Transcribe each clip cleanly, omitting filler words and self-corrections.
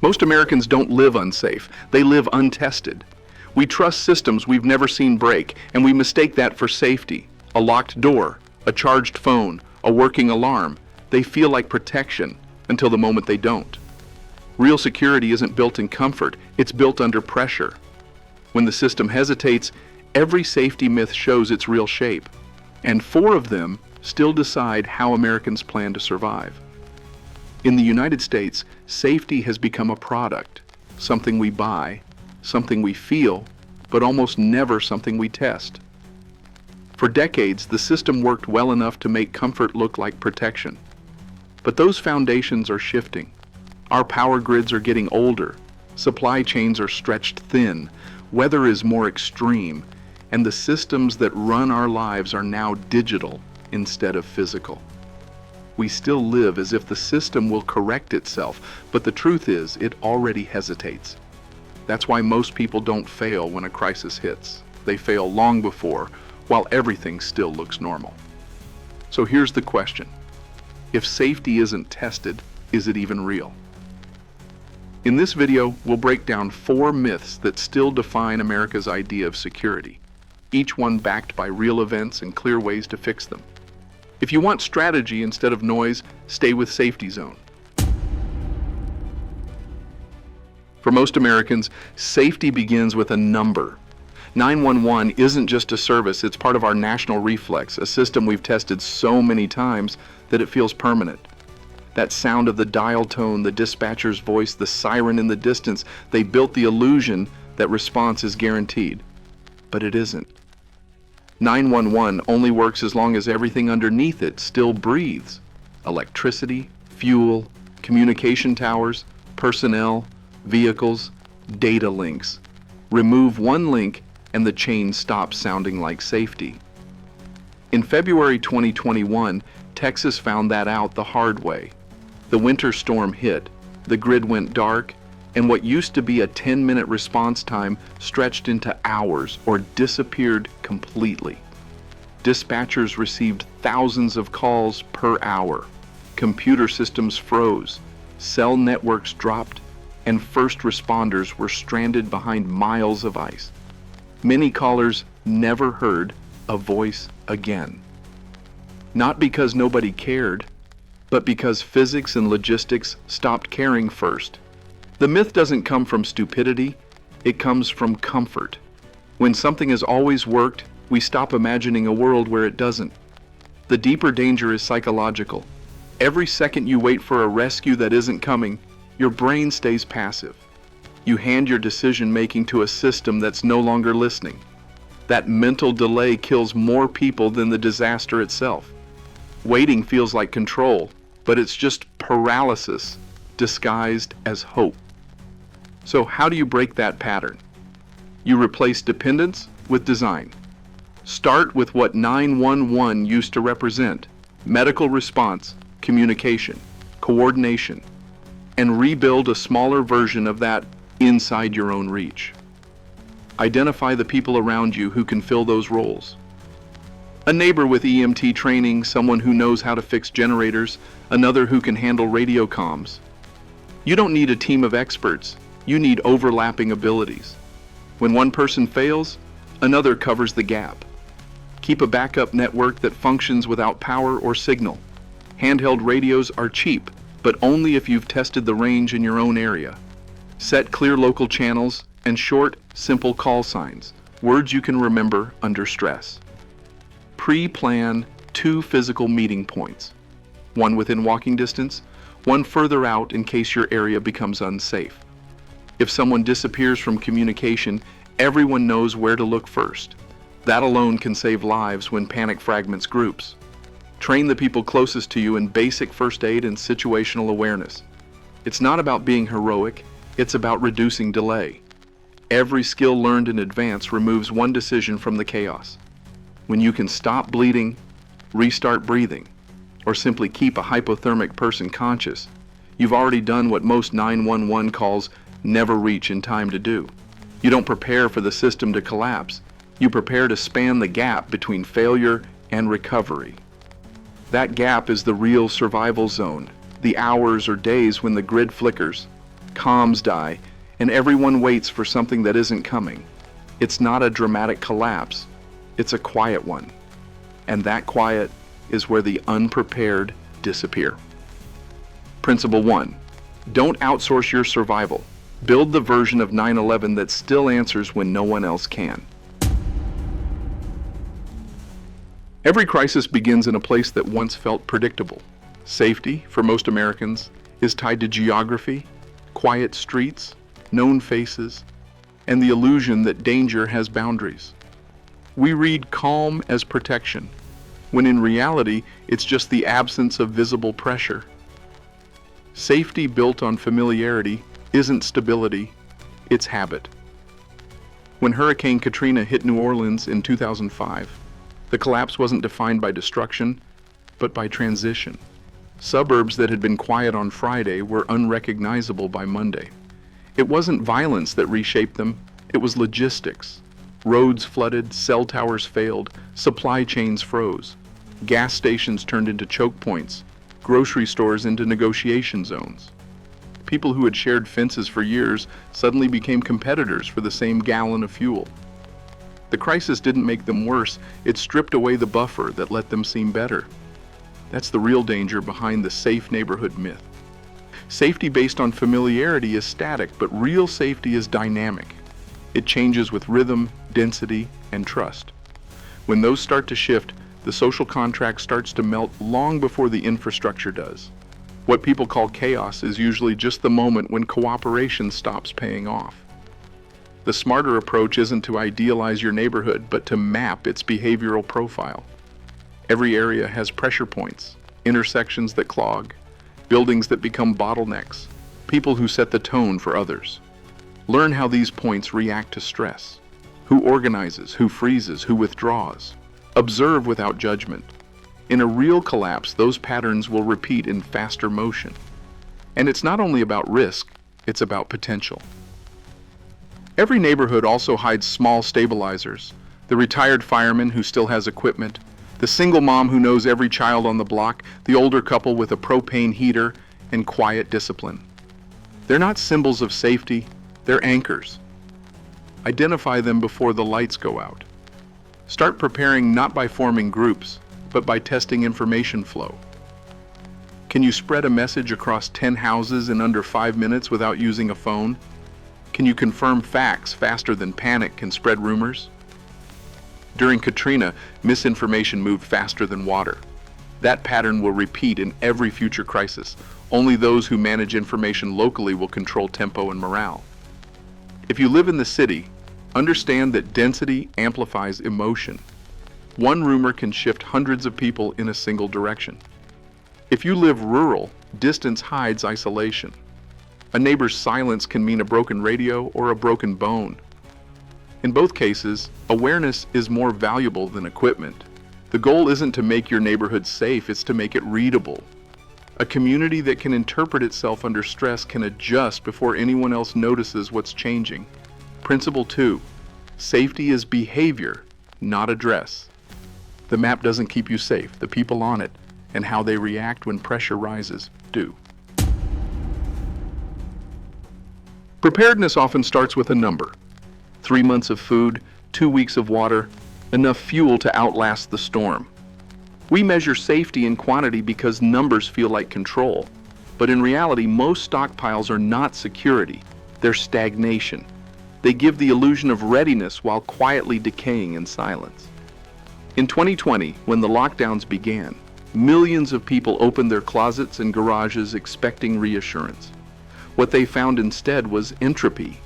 Most Americans don't live unsafe, they live untested. We trust systems we've never seen break, and we mistake that for safety. A locked door, a charged phone, a working alarm. They feel like protection until the moment they don't. Real security isn't built in comfort, it's built under pressure. When the system hesitates, every safety myth shows its real shape. And 4 of them still decide how Americans plan to survive. In the United States, safety has become a product, something we buy, something we feel, but almost never something we test. For decades, the system worked well enough to make comfort look like protection. But those foundations are shifting. Our power grids are getting older, supply chains are stretched thin, weather is more extreme, and the systems that run our lives are now digital instead of physical. We still live as if the system will correct itself, but the truth is it already hesitates. That's why most people don't fail when a crisis hits. They fail long before, while everything still looks normal. So here's the question. If safety isn't tested, is it even real? In this video, we'll break down 4 myths that still define America's idea of security, each one backed by real events and clear ways to fix them. If you want strategy instead of noise, stay with SafetyZone. For most Americans, safety begins with a number. 911 isn't just a service, it's part of our national reflex, a system we've tested so many times that it feels permanent. That sound of the dial tone, the dispatcher's voice, the siren in the distance, they built the illusion that response is guaranteed. But it isn't. 911 only works as long as everything underneath it still breathes. Electricity, fuel, communication towers, personnel, vehicles, data links. Remove one link and the chain stops sounding like safety. In February 2021, Texas found that out the hard way. The winter storm hit, the grid went dark, and what used to be a 10-minute response time stretched into hours or disappeared completely. Dispatchers received thousands of calls per hour. Computer systems froze, cell networks dropped, and first responders were stranded behind miles of ice. Many callers never heard a voice again. Not because nobody cared, but because physics and logistics stopped caring first. The myth doesn't come from stupidity, it comes from comfort. When something has always worked, we stop imagining a world where it doesn't. The deeper danger is psychological. Every second you wait for a rescue that isn't coming, your brain stays passive. You hand your decision-making to a system that's no longer listening. That mental delay kills more people than the disaster itself. Waiting feels like control, but it's just paralysis disguised as hope. So how do you break that pattern? You replace dependence with design. Start with what 911 used to represent: medical response, communication, coordination, and rebuild a smaller version of that inside your own reach. Identify the people around you who can fill those roles. A neighbor with EMT training, someone who knows how to fix generators, another who can handle radio comms. You don't need a team of experts, you need overlapping abilities. When one person fails, another covers the gap. Keep a backup network that functions without power or signal. Handheld radios are cheap, but only if you've tested the range in your own area. Set clear local channels and short, simple call signs, words you can remember under stress. Pre-plan 2 physical meeting points, one within walking distance, one further out in case your area becomes unsafe. If someone disappears from communication, everyone knows where to look first. That alone can save lives when panic fragments groups. Train the people closest to you in basic first aid and situational awareness. It's not about being heroic, it's about reducing delay. Every skill learned in advance removes one decision from the chaos. When you can stop bleeding, restart breathing, or simply keep a hypothermic person conscious, you've already done what most 911 calls never reach in time to do. You don't prepare for the system to collapse. You prepare to span the gap between failure and recovery. That gap is the real survival zone, the hours or days when the grid flickers, comms die, and everyone waits for something that isn't coming. It's not a dramatic collapse, it's a quiet one. And that quiet is where the unprepared disappear. Principle 1. Don't outsource your survival. Build the version of 9/11 that still answers when no one else can. Every crisis begins in a place that once felt predictable. Safety, for most Americans, is tied to geography, quiet streets, known faces, and the illusion that danger has boundaries. We read calm as protection, when in reality, it's just the absence of visible pressure. Safety built on familiarity isn't stability, it's habit. When Hurricane Katrina hit New Orleans in 2005, the collapse wasn't defined by destruction, but by transition. Suburbs that had been quiet on Friday were unrecognizable by Monday. It wasn't violence that reshaped them, it was logistics. Roads flooded, cell towers failed, supply chains froze. Gas stations turned into choke points, grocery stores into negotiation zones. People who had shared fences for years suddenly became competitors for the same gallon of fuel. The crisis didn't make them worse, it stripped away the buffer that let them seem better. That's the real danger behind the safe neighborhood myth. Safety based on familiarity is static, but real safety is dynamic. It changes with rhythm, density, and trust. When those start to shift, the social contract starts to melt long before the infrastructure does. What people call chaos is usually just the moment when cooperation stops paying off. The smarter approach isn't to idealize your neighborhood, but to map its behavioral profile. Every area has pressure points, intersections that clog, buildings that become bottlenecks, people who set the tone for others. Learn how these points react to stress. Who organizes, who freezes, who withdraws. Observe without judgment. In a real collapse, those patterns will repeat in faster motion. And it's not only about risk, it's about potential. Every neighborhood also hides small stabilizers. The retired fireman who still has equipment, the single mom who knows every child on the block, the older couple with a propane heater, and quiet discipline. They're not symbols of safety, they're anchors. Identify them before the lights go out. Start preparing not by forming groups, but by testing information flow. Can you spread a message across 10 houses in under 5 minutes without using a phone? Can you confirm facts faster than panic can spread rumors? During Katrina, misinformation moved faster than water. That pattern will repeat in every future crisis. Only those who manage information locally will control tempo and morale. If you live in the city, understand that density amplifies emotion. One rumor can shift hundreds of people in a single direction. If you live rural, distance hides isolation. A neighbor's silence can mean a broken radio or a broken bone. In both cases, awareness is more valuable than equipment. The goal isn't to make your neighborhood safe, it's to make it readable. A community that can interpret itself under stress can adjust before anyone else notices what's changing. Principle 2. Safety is behavior, not address. The map doesn't keep you safe. The people on it and how they react when pressure rises do. Preparedness often starts with a number. 3 months of food, 2 weeks of water, enough fuel to outlast the storm. We measure safety in quantity because numbers feel like control. But in reality, most stockpiles are not security. They're stagnation. They give the illusion of readiness while quietly decaying in silence. In 2020, when the lockdowns began, millions of people opened their closets and garages expecting reassurance. What they found instead was entropy.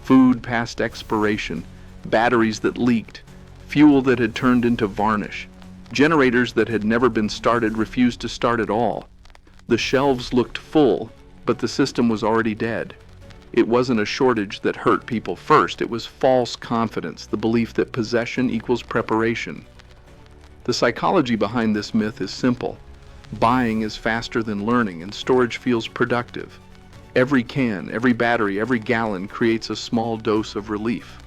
Food past expiration, batteries that leaked, fuel that had turned into varnish. Generators that had never been started refused to start at all. The shelves looked full, but the system was already dead. It wasn't a shortage that hurt people first, it was false confidence, the belief that possession equals preparation. The psychology behind this myth is simple. Buying is faster than learning, and storage feels productive. Every can, every battery, every gallon creates a small dose of relief.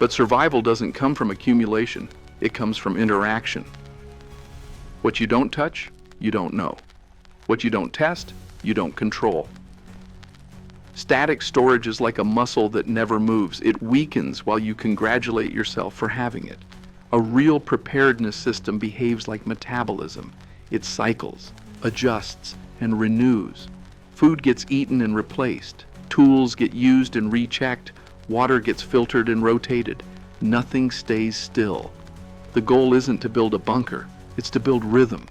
But survival doesn't come from accumulation. It comes from interaction. What you don't touch, you don't know. What you don't test, you don't control. Static storage is like a muscle that never moves. It weakens while you congratulate yourself for having it. A real preparedness system behaves like metabolism. It cycles, adjusts, and renews. Food gets eaten and replaced. Tools get used and rechecked. Water gets filtered and rotated. Nothing stays still. The goal isn't to build a bunker, it's to build rhythm.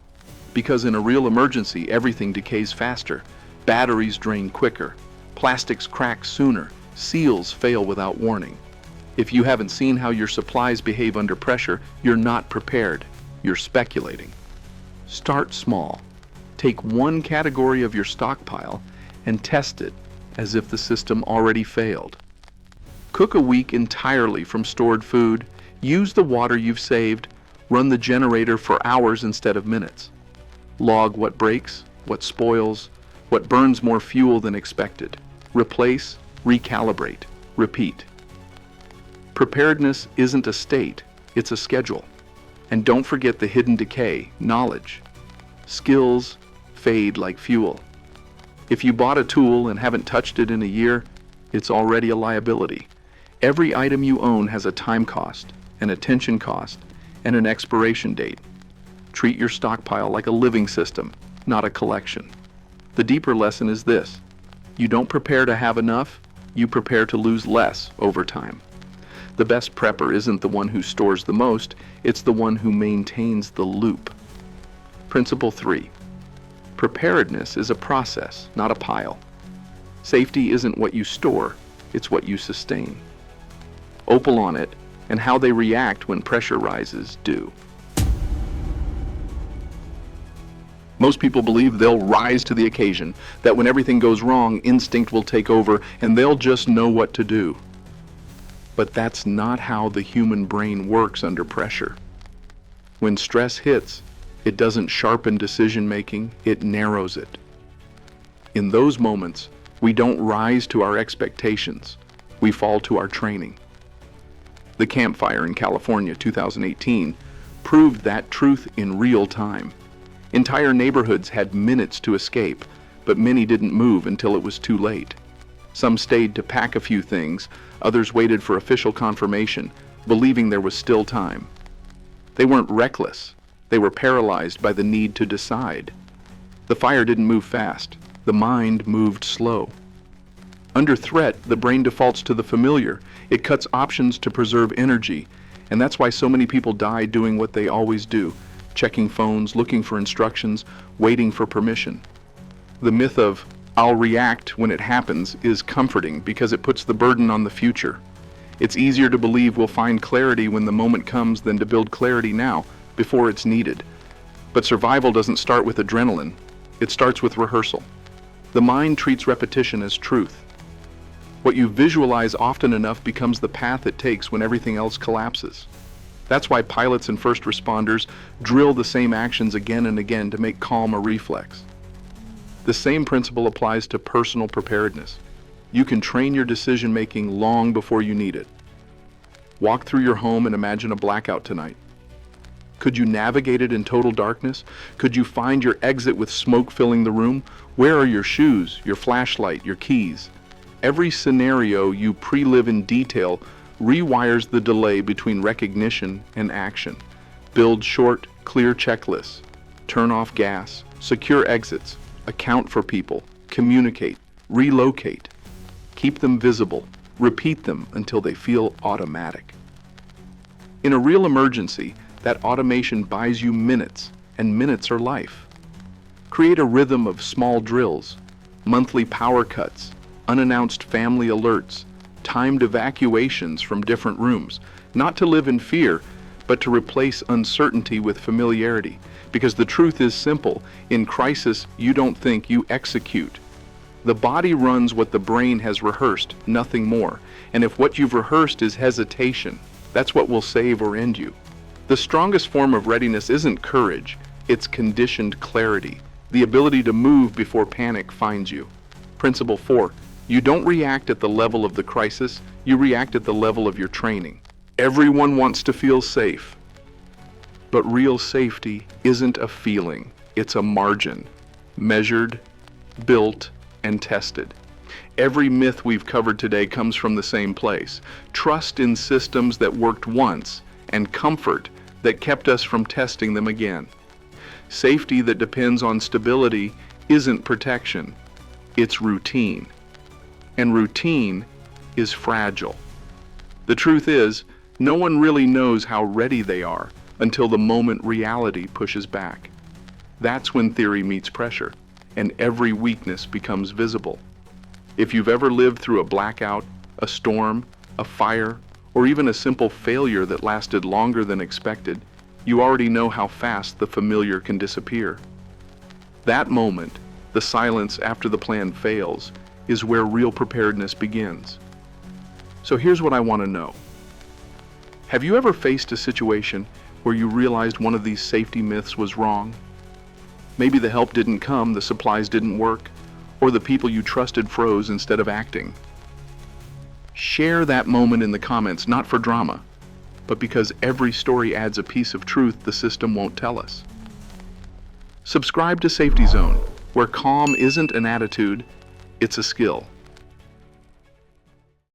Because in a real emergency, everything decays faster. Batteries drain quicker. Plastics crack sooner. Seals fail without warning. If you haven't seen how your supplies behave under pressure, you're not prepared. You're speculating. Start small. Take one category of your stockpile and test it as if the system already failed. Cook a week entirely from stored food. Use the water you've saved. Run the generator for hours instead of minutes. Log what breaks, what spoils, what burns more fuel than expected. Replace, recalibrate, repeat. Preparedness isn't a state, it's a schedule. And don't forget the hidden decay, knowledge. Skills fade like fuel. If you bought a tool and haven't touched it in a year, it's already a liability. Every item you own has a time cost, an attention cost, and an expiration date. Treat your stockpile like a living system, not a collection. The deeper lesson is this: you don't prepare to have enough, you prepare to lose less over time. The best prepper isn't the one who stores the most, it's the one who maintains the loop. Principle 3. Preparedness is a process, not a pile. Safety isn't what you store, it's what you sustain. Opal on it, and how they react when pressure rises do. Most people believe they'll rise to the occasion, that when everything goes wrong, instinct will take over and they'll just know what to do. But that's not how the human brain works under pressure. When stress hits, it doesn't sharpen decision-making, it narrows it. In those moments, we don't rise to our expectations, we fall to our training. The campfire in California, 2018, proved that truth in real time. Entire neighborhoods had minutes to escape, but many didn't move until it was too late. Some stayed to pack a few things, others waited for official confirmation, believing there was still time. They weren't reckless, they were paralyzed by the need to decide. The fire didn't move fast, the mind moved slow. Under threat, the brain defaults to the familiar. It cuts options to preserve energy, and that's why so many people die doing what they always do: checking phones, looking for instructions, waiting for permission. The myth of "I'll react when it happens" is comforting because it puts the burden on the future. It's easier to believe we'll find clarity when the moment comes than to build clarity now, before it's needed. But survival doesn't start with adrenaline, it starts with rehearsal. The mind treats repetition as truth. What you visualize often enough becomes the path it takes when everything else collapses. That's why pilots and first responders drill the same actions again and again to make calm a reflex. The same principle applies to personal preparedness. You can train your decision-making long before you need it. Walk through your home and imagine a blackout tonight. Could you navigate it in total darkness? Could you find your exit with smoke filling the room? Where are your shoes, your flashlight, your keys? Every scenario you pre-live in detail rewires the delay between recognition and action. Build short, clear checklists. Turn off gas. Secure exits. Account for people. Communicate. Relocate. Keep them visible. Repeat them until they feel automatic. In a real emergency, that automation buys you minutes, and minutes are life. Create a rhythm of small drills, monthly power cuts, unannounced family alerts, timed evacuations from different rooms, not to live in fear, but to replace uncertainty with familiarity. Because the truth is simple: in crisis, you don't think, you execute. The body runs what the brain has rehearsed, nothing more. And if what you've rehearsed is hesitation, that's what will save or end you. The strongest form of readiness isn't courage, it's conditioned clarity, the ability to move before panic finds you. Principle 4. You don't react at the level of the crisis, you react at the level of your training. Everyone wants to feel safe, but real safety isn't a feeling, it's a margin, measured, built, and tested. Every myth we've covered today comes from the same place: trust in systems that worked once and comfort that kept us from testing them again. Safety that depends on stability isn't protection, it's routine. And routine is fragile. The truth is, no one really knows how ready they are until the moment reality pushes back. That's when theory meets pressure, and every weakness becomes visible. If you've ever lived through a blackout, a storm, a fire, or even a simple failure that lasted longer than expected, you already know how fast the familiar can disappear. That moment, the silence after the plan fails, is where real preparedness begins. So here's what I want to know. Have you ever faced a situation where you realized one of these safety myths was wrong? Maybe the help didn't come, the supplies didn't work, or the people you trusted froze instead of acting. Share that moment in the comments, not for drama, but because every story adds a piece of truth the system won't tell us. Subscribe to SafetyZone, where calm isn't an attitude, it's a skill.